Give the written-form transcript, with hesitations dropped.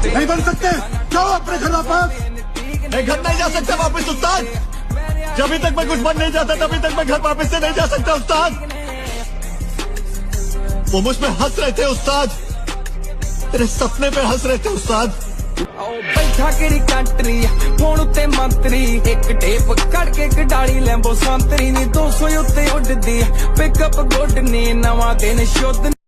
नहीं बन सकते, जाओ अपने घर वापस। मैं घर नहीं जा सकता वापस उस्ताद, जब तक मैं कुछ बन नहीं जाता तभी तक मैं घर वापस से नहीं जा सकता उस्ताद। वो मुझ पे हंस रहे थे उस्ताद, तेरे सपने पे हंस रहे थे उस्ताद। बैठा केड़ी कंट्री फोन उत्ते मंत्री, एक टेप कड़के कडाली लैंबो संतरी नी 200 उत्ते उड़दी पिकअप गुड ने नवा दिन शुद्ध।